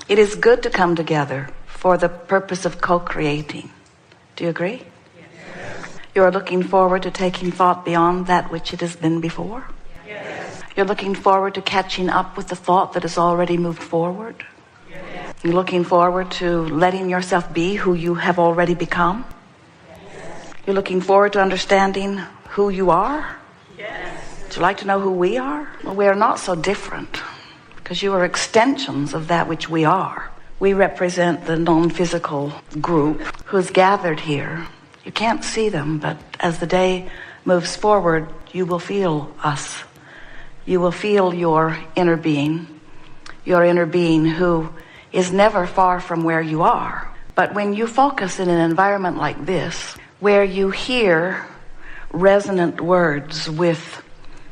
It is good to come together for the purpose of co-creating. Do you agree? Yes. You are looking forward to taking thought beyond that which it has been before? Yes. You're looking forward to catching up with the thought that has already moved forward? Yes. You're looking forward to letting yourself be who you have already become? Yes. You're looking forward to understanding who you are? Yes. Would you like to know who we are? Well, we are not so different, because you are extensions of that which we are. We represent the non-physical group who's gathered here. You can't see them, but as the day moves forward, you will feel us. You will feel your inner being who is never far from where you are. But when you focus in an environment like this, where you hear resonant words with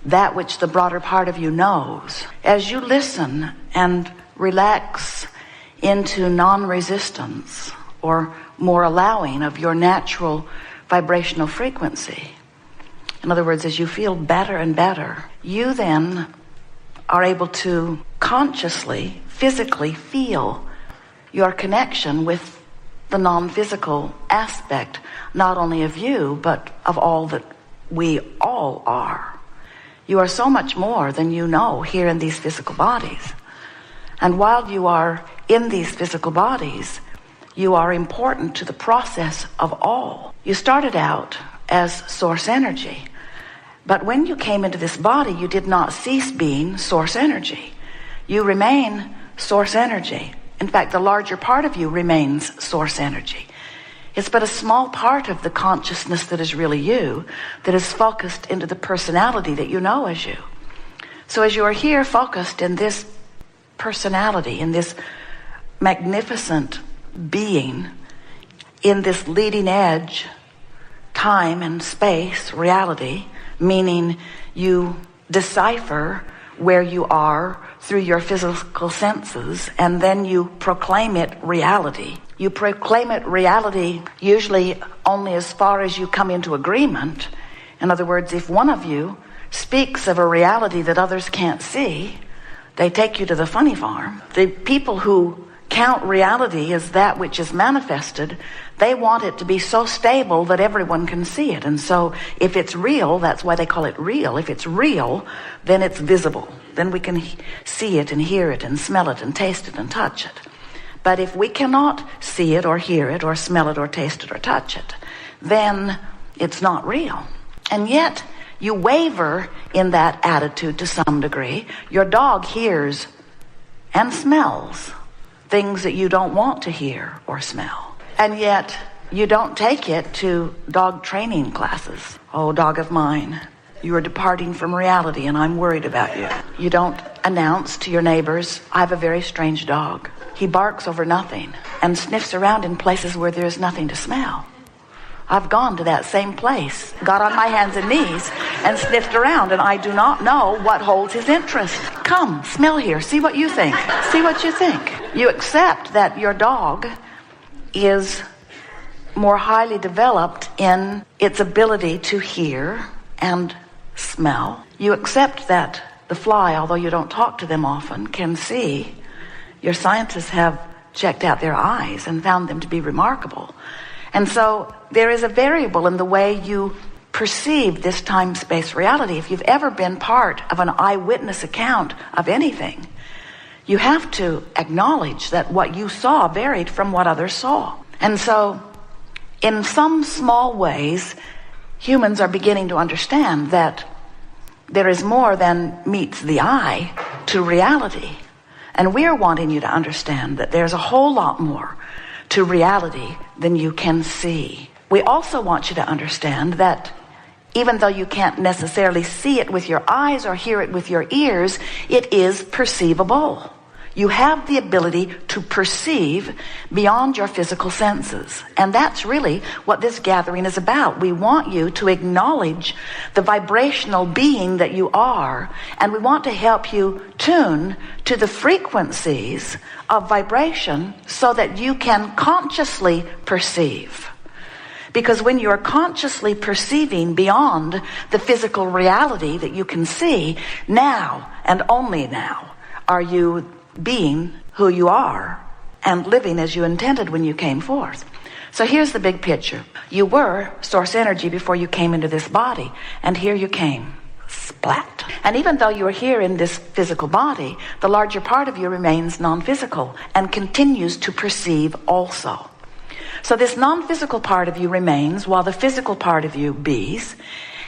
that which the broader part of you knows, as you listen and relax into non-resistance, or more allowing of your natural vibrational frequency, in other words, as you feel better and better, you then are able to consciously, physically feel your connection with the non-physical aspect, not only of you, but of all that we all are. You are so much more than you know here in these physical bodies. And while you are in these physical bodies, you are important to the process of all. You started out as source energy, but when you came into this body, you did not cease being source energy. You remain source energy. In fact, the larger part of you remains source energy. It's but a small part of the consciousness that is really you, that is focused into the personality that you know as you. So as you are here focused in this personality, in this magnificent being, in this leading edge, time and space, reality, meaning you decipher where you are through your physical senses, and then you proclaim it reality. You proclaim it reality usually only as far as you come into agreement. In other words, if one of you speaks of a reality that others can't see, they take you to the funny farm. The people who count reality as that which is manifested, they want it to be so stable that everyone can see it. And so if it's real, that's why they call it real. If it's real, then it's visible. Then we can see it and hear it and smell it and taste it and touch it. But if we cannot see it or hear it or smell it or taste it or touch it, then it's not real. And yet you waver in that attitude to some degree. Your dog hears and smells things that you don't want to hear or smell. And yet you don't take it to dog training classes. Oh, dog of mine, you are departing from reality and I'm worried about you. You don't announce to your neighbors, I have a very strange dog. He barks over nothing and sniffs around in places where there is nothing to smell. I've gone to that same place, got on my hands and knees and sniffed around, and I do not know what holds his interest. Come, smell here, see what you think. See what you think. You accept that your dog is more highly developed in its ability to hear and smell. You accept that the fly, although you don't talk to them often, can see. Your scientists have checked out their eyes and found them to be remarkable. And so there is a variable in the way you perceive this time-space reality. If you've ever been part of an eyewitness account of anything, you have to acknowledge that what you saw varied from what others saw. And so in some small ways, humans are beginning to understand that there is more than meets the eye to reality. And we're wanting you to understand that there's a whole lot more to reality than you can see. We also want you to understand that even though you can't necessarily see it with your eyes or hear it with your ears, it is perceivable. You have the ability to perceive beyond your physical senses. And that's really what this gathering is about. We want you to acknowledge the vibrational being that you are, and we want to help you tune to the frequencies of vibration so that you can consciously perceive. Because when you're consciously perceiving beyond the physical reality that you can see, now and only now are you being who you are and living as you intended when you came forth. So here's the big picture. You were source energy before you came into this body, and here you came. Splat. And even though you are here in this physical body, the larger part of you remains non-physical and continues to perceive also. So this non-physical part of you remains while the physical part of you bees.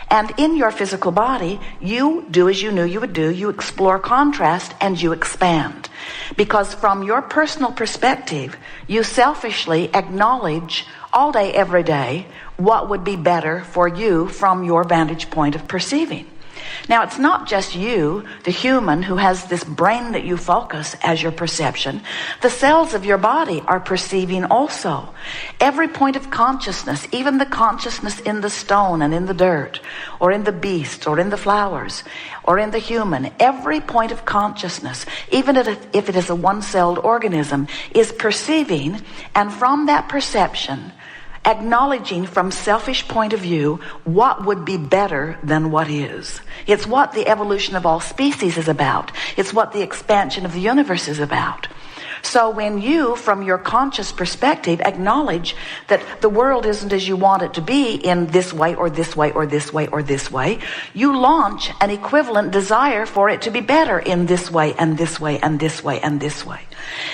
And in your physical body, you do as you knew you would do. You explore contrast and you expand. Because from your personal perspective, you selfishly acknowledge all day, every day, what would be better for you from your vantage point of perceiving. Now, it's not just you, the human, who has this brain that you focus as your perception. The cells of your body are perceiving also. Every point of consciousness, even the consciousness in the stone and in the dirt, or in the beast, or in the flowers, or in the human, every point of consciousness, even if it is a one-celled organism, is perceiving, and from that perception, acknowledging from selfish point of view what would be better than what is. It's what the evolution of all species is about. It's what the expansion of the universe is about. So when you, from your conscious perspective, acknowledge that the world isn't as you want it to be in this way or this way or this way or this way, you launch an equivalent desire for it to be better in this way and this way and this way and this way.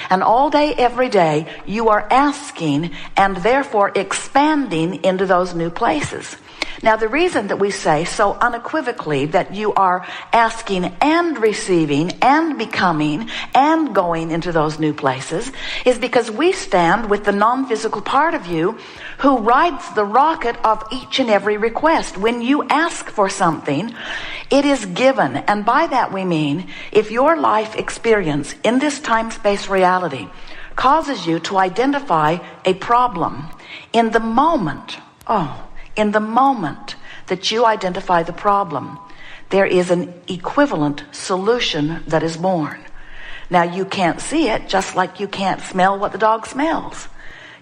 And all day, every day, you are asking and therefore expanding into those new places. Now, the reason that we say so unequivocally that you are asking and receiving and becoming and going into those new places is because we stand with the non-physical part of you who rides the rocket of each and every request. When you ask for something, it is given. And by that we mean, if your life experience in this time-space reality causes you to identify a problem, in the moment that you identify the problem, there is an equivalent solution that is born. Now, you can't see it, just like you can't smell what the dog smells.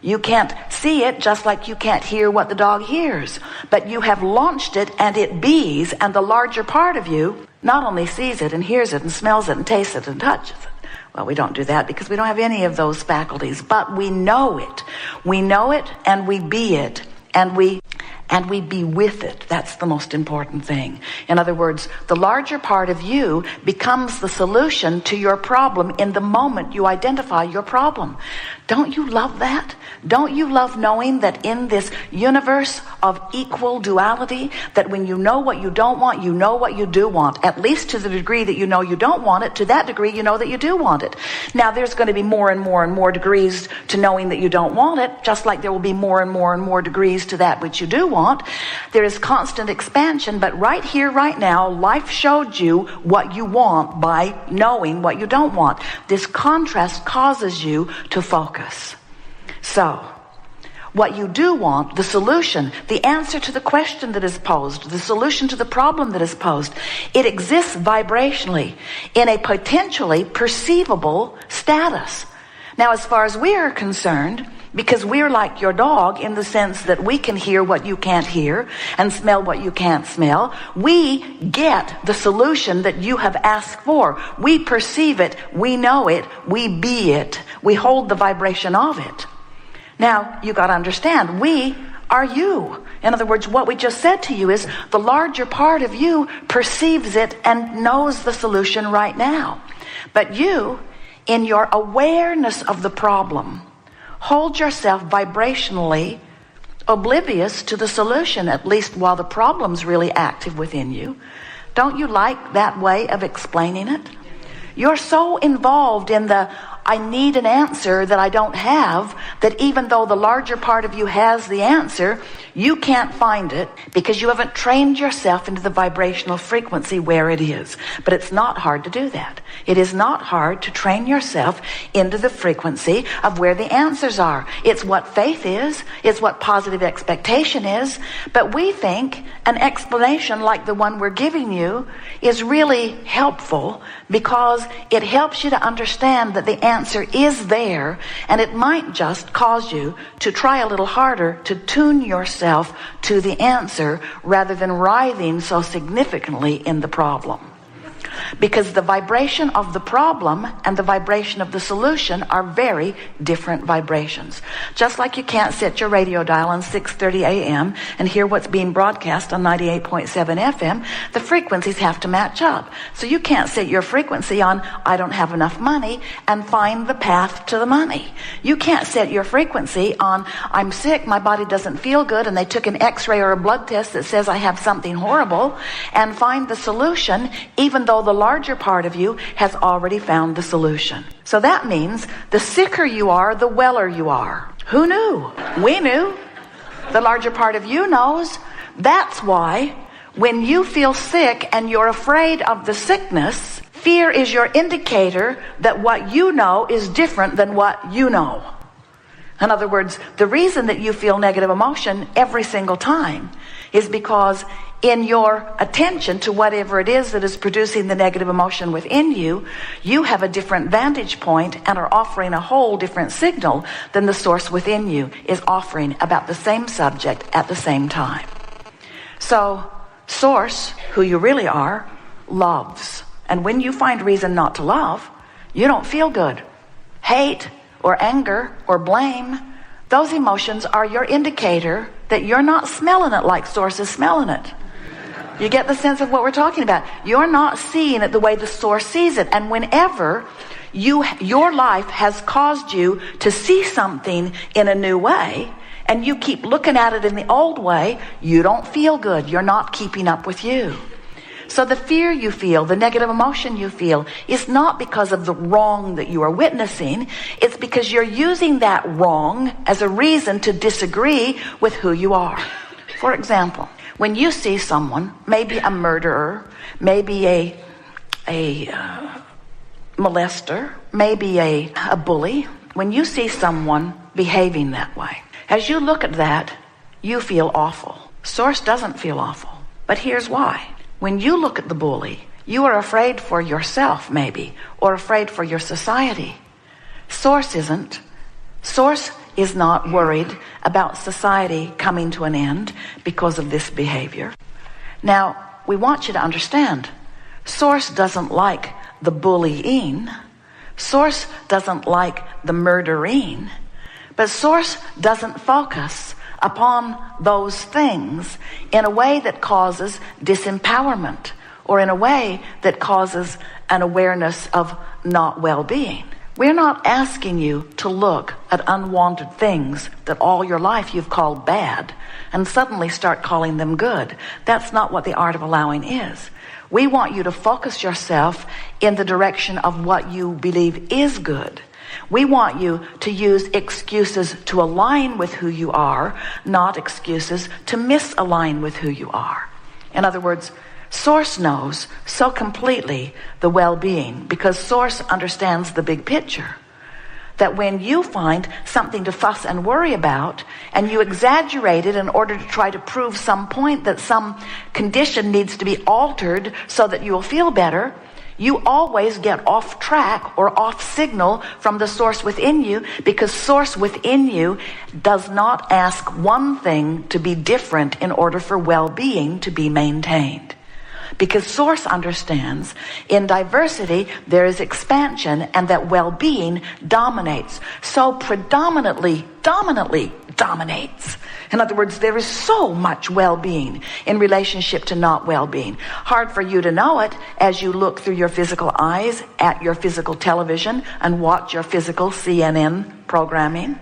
You can't see it, just like you can't hear what the dog hears. But you have launched it, and it bees, and the larger part of you not only sees it and hears it and smells it and tastes it and touches it. Well, we don't do that because we don't have any of those faculties, but we know it. We know it, and we be it, and we be with it. That's the most important thing. In other words, the larger part of you becomes the solution to your problem in the moment you identify your problem. Don't you love that? Don't you love knowing that in this universe of equal duality, that when you know what you don't want, you know what you do want, at least to the degree that you know you don't want it, to that degree you know that you do want it. Now, there's going to be more and more and more degrees to knowing that you don't want it, just like there will be more and more and more degrees to that which you do want. There is constant expansion, but right here, right now, life showed you what you want by knowing what you don't want. This contrast causes you to focus. So, what you do want, the solution, the answer to the question that is posed, the solution to the problem that is posed, it exists vibrationally in a potentially perceivable status. Now, as far as we are concerned, because we're like your dog in the sense that we can hear what you can't hear and smell what you can't smell, we get the solution that you have asked for. We perceive it, we know it, we be it, we hold the vibration of it. Now, you got to understand, we are you. In other words, what we just said to you is the larger part of you perceives it and knows the solution right now. But you, in your awareness of the problem, hold yourself vibrationally oblivious to the solution, at least while the problem's really active within you. Don't you like that way of explaining it? You're so involved in the I need an answer that I don't have, that even though the larger part of you has the answer, you can't find it because you haven't trained yourself into the vibrational frequency where it is. But it's not hard to do that. It is not hard to train yourself into the frequency of where the answers are. It's what faith is. It's what positive expectation is. But we think an explanation like the one we're giving you is really helpful because it helps you to understand that the answer is there, and it might just cause you to try a little harder to tune yourself to the answer rather than writhing so significantly in the problem. because the vibration of the problem and the vibration of the solution are very different vibrations. Just like you can't set your radio dial on 6:30 a.m. and hear what's being broadcast on 98.7 FM, the frequencies have to match up. So you can't set your frequency on I don't have enough money and find the path to the money. You can't set your frequency on I'm sick, my body doesn't feel good, and they took an x-ray or a blood test that says I have something horrible, and find the solution, even though the larger part of you has already found the solution. So that means the sicker you are, the weller you are. Who knew? We knew. The larger part of you knows. That's why when you feel sick and you're afraid of the sickness, fear is your indicator that what you know is different than what you know. In other words, the reason that you feel negative emotion every single time is because in your attention to whatever it is that is producing the negative emotion within you, you have a different vantage point and are offering a whole different signal than the source within you is offering about the same subject at the same time. So, source, who you really are, loves. And when you find reason not to love, you don't feel good. Hate or anger or blame, those emotions are your indicator that you're not smelling it like source is smelling it. You get the sense of what we're talking about. You're not seeing it the way the source sees it. And whenever your life has caused you to see something in a new way, and you keep looking at it in the old way, you don't feel good. You're not keeping up with you. So the fear you feel, the negative emotion you feel, is not because of the wrong that you are witnessing. It's because you're using that wrong as a reason to disagree with who you are. For example, when you see someone, maybe a murderer, maybe a molester, maybe a bully, when you see someone behaving that way, as you look at that, you feel awful. Source doesn't feel awful. But here's why. When you look at the bully, you are afraid for yourself, maybe, or afraid for your society. Source isn't. Source is not worried about society coming to an end because of this behavior. Now, we want you to understand, Source doesn't like the bullying. Source doesn't like the murdering. But Source doesn't focus upon those things in a way that causes disempowerment or in a way that causes an awareness of not well-being. We're not asking you to look at unwanted things that all your life you've called bad and suddenly start calling them good. That's not what the art of allowing is. We want you to focus yourself in the direction of what you believe is good. We want you to use excuses to align with who you are, not excuses to misalign with who you are. In other words, Source knows so completely the well-being because Source understands the big picture. That when you find something to fuss and worry about and you exaggerate it in order to try to prove some point that some condition needs to be altered so that you'll feel better, you always get off track or off signal from the source within you because source within you does not ask one thing to be different in order for well-being to be maintained. Because source understands in diversity there is expansion and that well-being dominates. So predominantly dominates. In other words, there is so much well-being in relationship to not well-being. Hard for you to know it as you look through your physical eyes at your physical television and watch your physical CNN programming.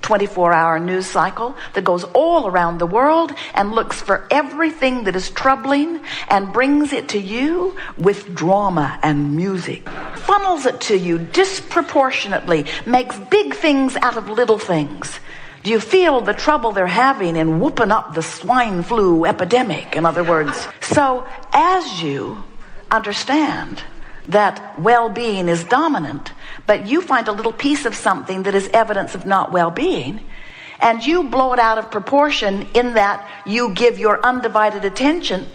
24-hour news cycle that goes all around the world and looks for everything that is troubling and brings it to you with drama and music. Funnels it to you disproportionately, makes big things out of little things. Do you feel the trouble they're having in whooping up the swine flu epidemic, in other words? So as you understand that well-being is dominant, but you find a little piece of something that is evidence of not well-being, and you blow it out of proportion in that you give your undivided attention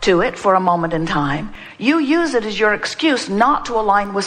to it for a moment in time, you use it as your excuse not to align with